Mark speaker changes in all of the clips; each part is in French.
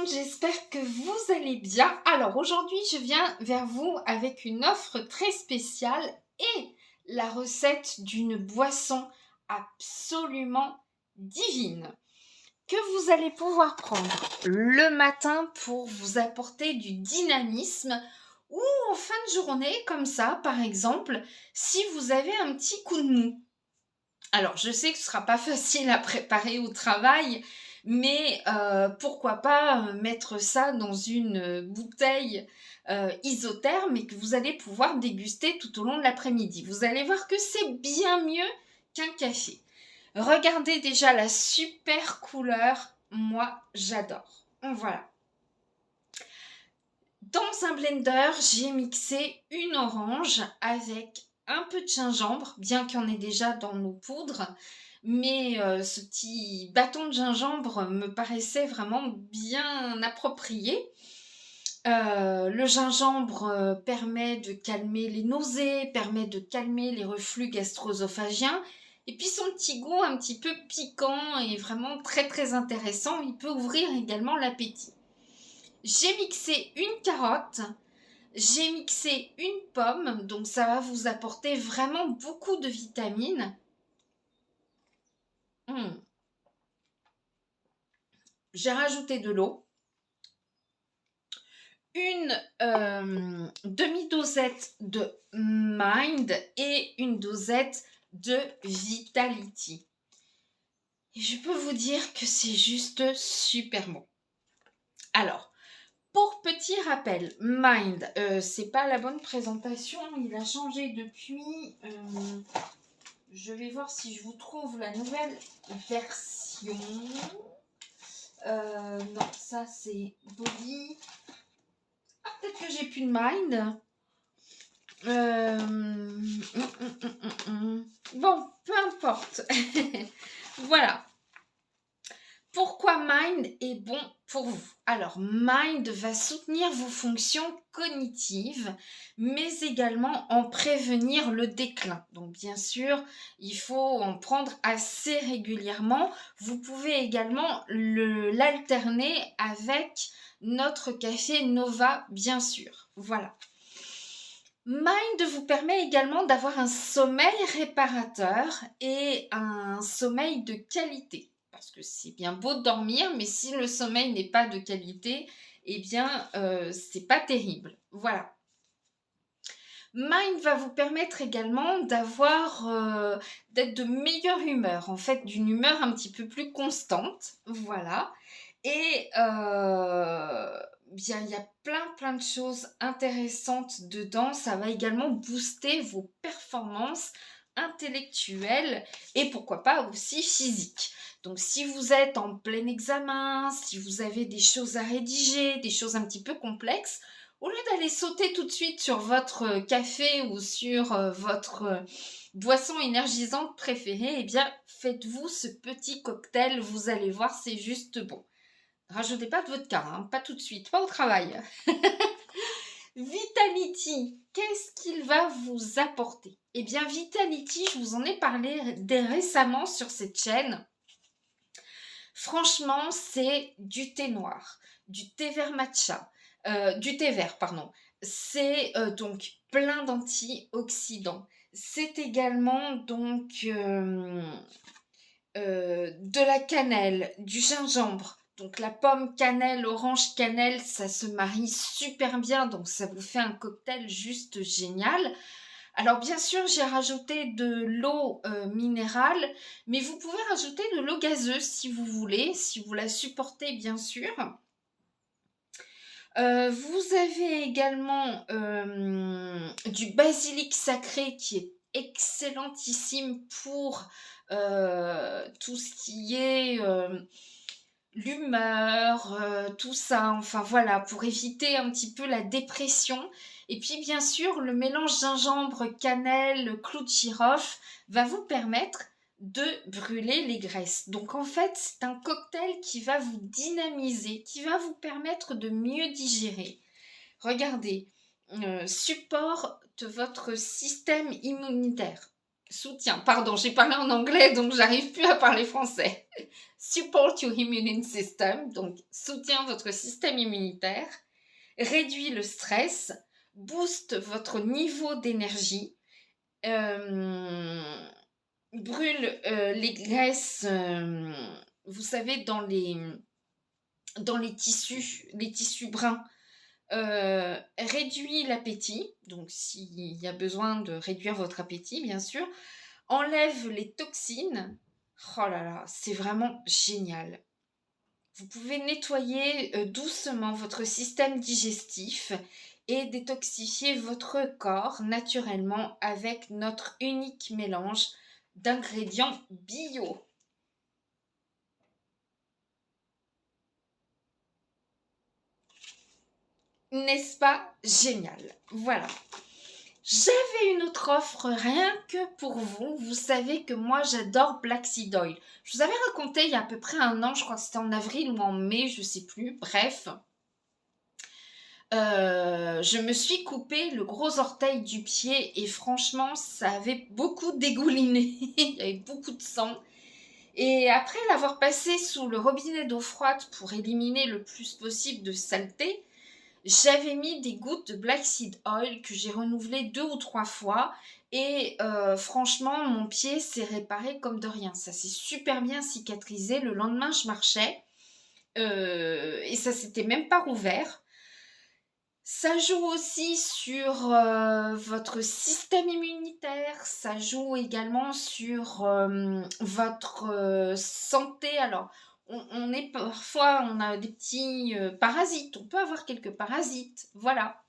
Speaker 1: monde, j'espère que vous allez bien. Alors aujourd'hui, je viens vers vous avec une offre très spéciale et la recette d'une boisson absolument divine que vous allez pouvoir prendre le matin pour vous apporter du dynamisme ou en fin de journée comme ça, par exemple, si vous avez un petit coup de mou. Alors, je sais que ce sera pas facile à préparer au travail, mais pourquoi pas mettre ça dans une bouteille isotherme et que vous allez pouvoir déguster tout au long de l'après-midi. Vous allez voir que c'est bien mieux qu'un café. Regardez déjà la super couleur. Moi, j'adore. Voilà. Dans un blender, j'ai mixé une orange avec un peu de gingembre, bien qu'il y en ait déjà dans nos poudres. Mais ce petit bâton de gingembre me paraissait vraiment bien approprié. Le gingembre permet de calmer les nausées, permet de calmer les reflux gastro-œsophagiens. Et puis son petit goût un petit peu piquant est vraiment très très intéressant. Il peut ouvrir également l'appétit. J'ai mixé une carotte, j'ai mixé une pomme, donc ça va vous apporter vraiment beaucoup de vitamines. J'ai rajouté de l'eau, une demi-dosette de Mind et une dosette de Vitality. Et je peux vous dire que c'est juste super bon. Alors, pour petit rappel, Mind, c'est pas la bonne présentation, il a changé depuis. Je vais voir si je vous trouve la nouvelle version. Non, ça c'est Body. Ah, peut-être que j'ai plus de Mind. Bon, peu importe. Voilà. Pourquoi Mind est bon pour vous? Alors, Mind va soutenir vos fonctions cognitives, mais également en prévenir le déclin. Donc, bien sûr, il faut en prendre assez régulièrement. Vous pouvez également l'alterner avec notre café Nova, bien sûr. Voilà. Mind vous permet également d'avoir un sommeil réparateur et un sommeil de qualité. Parce que c'est bien beau de dormir, mais si le sommeil n'est pas de qualité, eh bien, c'est pas terrible. Voilà. Mind va vous permettre également d'être de meilleure humeur, en fait, d'une humeur un petit peu plus constante. Voilà. Et bien, il y a plein de choses intéressantes dedans. Ça va également booster vos performances intellectuelles et pourquoi pas aussi physiques. Donc, si vous êtes en plein examen, si vous avez des choses à rédiger, des choses un petit peu complexes, au lieu d'aller sauter tout de suite sur votre café ou sur votre boisson énergisante préférée, eh bien, faites-vous ce petit cocktail. Vous allez voir, c'est juste bon. Rajoutez pas de vodka, hein, pas tout de suite, pas au travail. Vitality, qu'est-ce qu'il va vous apporter? Eh bien, Vitality, je vous en ai parlé récemment sur cette chaîne. Franchement, c'est du thé noir, du thé vert matcha, du thé vert, pardon. C'est donc plein d'antioxydants. C'est également donc de la cannelle, du gingembre. Donc la pomme cannelle, orange cannelle, ça se marie super bien. Donc ça vous fait un cocktail juste génial. Alors bien sûr, j'ai rajouté de l'eau minérale, mais vous pouvez rajouter de l'eau gazeuse si vous voulez, si vous la supportez bien sûr. Vous avez également du basilic sacré qui est excellentissime pour tout ce qui est l'humeur, tout ça, enfin voilà, pour éviter un petit peu la dépression. Et puis bien sûr, le mélange gingembre, cannelle, clou de girofle va vous permettre de brûler les graisses. Donc en fait, c'est un cocktail qui va vous dynamiser, qui va vous permettre de mieux digérer. Regardez, supporte votre système immunitaire. Soutien, pardon, j'ai parlé en anglais, donc j'arrive plus à parler français. Support your immune system, donc soutient votre système immunitaire, réduit le stress, booste votre niveau d'énergie, brûle les graisses, vous savez, dans les tissus bruns, réduit l'appétit, donc s'il y a besoin de réduire votre appétit, bien sûr, enlève les toxines. Oh là là, c'est vraiment génial. Vous pouvez nettoyer doucement votre système digestif et détoxifier votre corps naturellement avec notre unique mélange d'ingrédients bio. N'est-ce pas génial? Voilà. J'avais une autre offre rien que pour vous. Vous savez que moi j'adore Black Seed Oil. Je vous avais raconté il y a à peu près un an, je crois que c'était en avril ou en mai, je sais plus. Bref, je me suis coupé le gros orteil du pied et franchement ça avait beaucoup dégouliné. Il y avait beaucoup de sang. Et après l'avoir passé sous le robinet d'eau froide pour éliminer le plus possible de saleté, j'avais mis des gouttes de Black Seed Oil que j'ai renouvelé 2 ou 3 fois et franchement mon pied s'est réparé comme de rien. Ça s'est super bien cicatrisé. Le lendemain je marchais et ça s'était même pas rouvert. Ça joue aussi sur votre système immunitaire, ça joue également sur votre santé. Alors, on est parfois, on a des petits parasites, on peut avoir quelques parasites, voilà,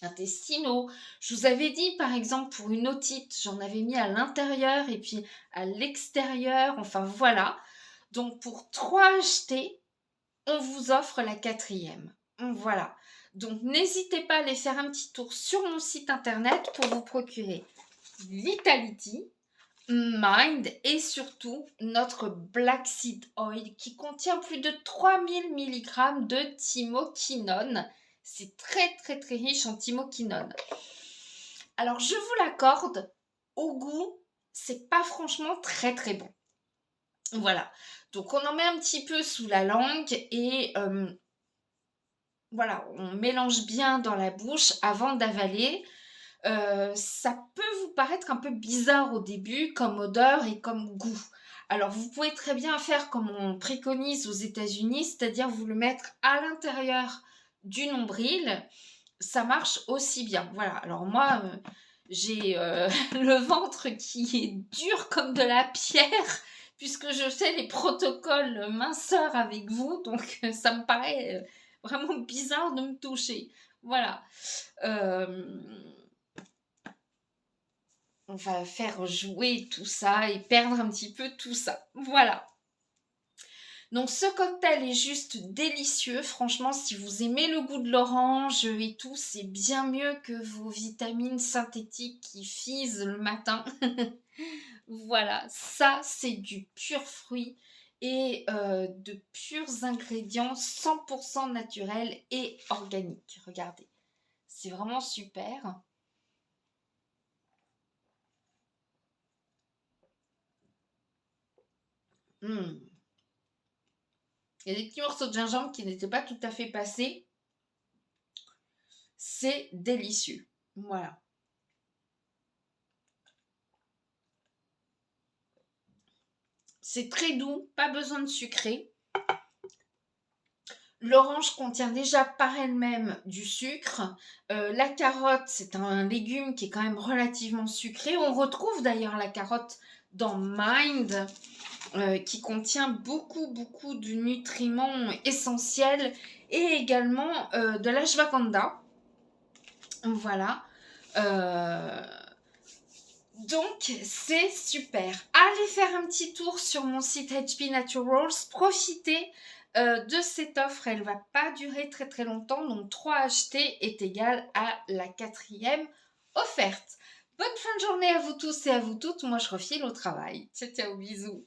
Speaker 1: intestinaux. Je vous avais dit, par exemple, pour une otite, j'en avais mis à l'intérieur et puis à l'extérieur, enfin voilà. Donc, pour 3 achetés, on vous offre la 4e. Voilà. Donc, n'hésitez pas à aller faire un petit tour sur mon site internet pour vous procurer Vitality, Mind et surtout notre Black Seed Oil qui contient plus de 3000 mg de thymoquinone. C'est très très très riche en thymoquinone. Alors, je vous l'accorde, au goût, c'est pas franchement très très bon. Voilà. Donc, on en met un petit peu sous la langue et voilà, on mélange bien dans la bouche avant d'avaler. Ça peut vous paraître un peu bizarre au début comme odeur et comme goût. Alors vous pouvez très bien faire comme on préconise aux États-Unis, c'est-à-dire vous le mettre à l'intérieur du nombril. Ça marche aussi bien. Voilà, alors moi j'ai le ventre qui est dur comme de la pierre puisque je fais les protocoles minceur avec vous, donc ça me paraît vraiment bizarre de me toucher. Voilà. On va faire jouer tout ça et perdre un petit peu tout ça. Voilà. Donc ce cocktail est juste délicieux. Franchement, si vous aimez le goût de l'orange et tout, c'est bien mieux que vos vitamines synthétiques qui fisent le matin. Voilà, ça c'est du pur fruit et de purs ingrédients 100% naturels et organiques. Regardez, c'est vraiment super. Il y a des petits morceaux de gingembre qui n'étaient pas tout à fait passés. C'est délicieux. Voilà. C'est très doux, pas besoin de sucrer. L'orange contient déjà par elle-même du sucre. La carotte, c'est un légume qui est quand même relativement sucré. On retrouve d'ailleurs la carotte dans Mind, qui contient beaucoup de nutriments essentiels et également de l'ashwagandha. Voilà. Donc, c'est super. Allez faire un petit tour sur mon site HP Naturals. Profitez de cette offre. Elle ne va pas durer très très longtemps. Donc, 3 achetés est égal à la 4e offerte. Bonne fin de journée à vous tous et à vous toutes. Moi, je refile au travail. Ciao, ciao, bisous.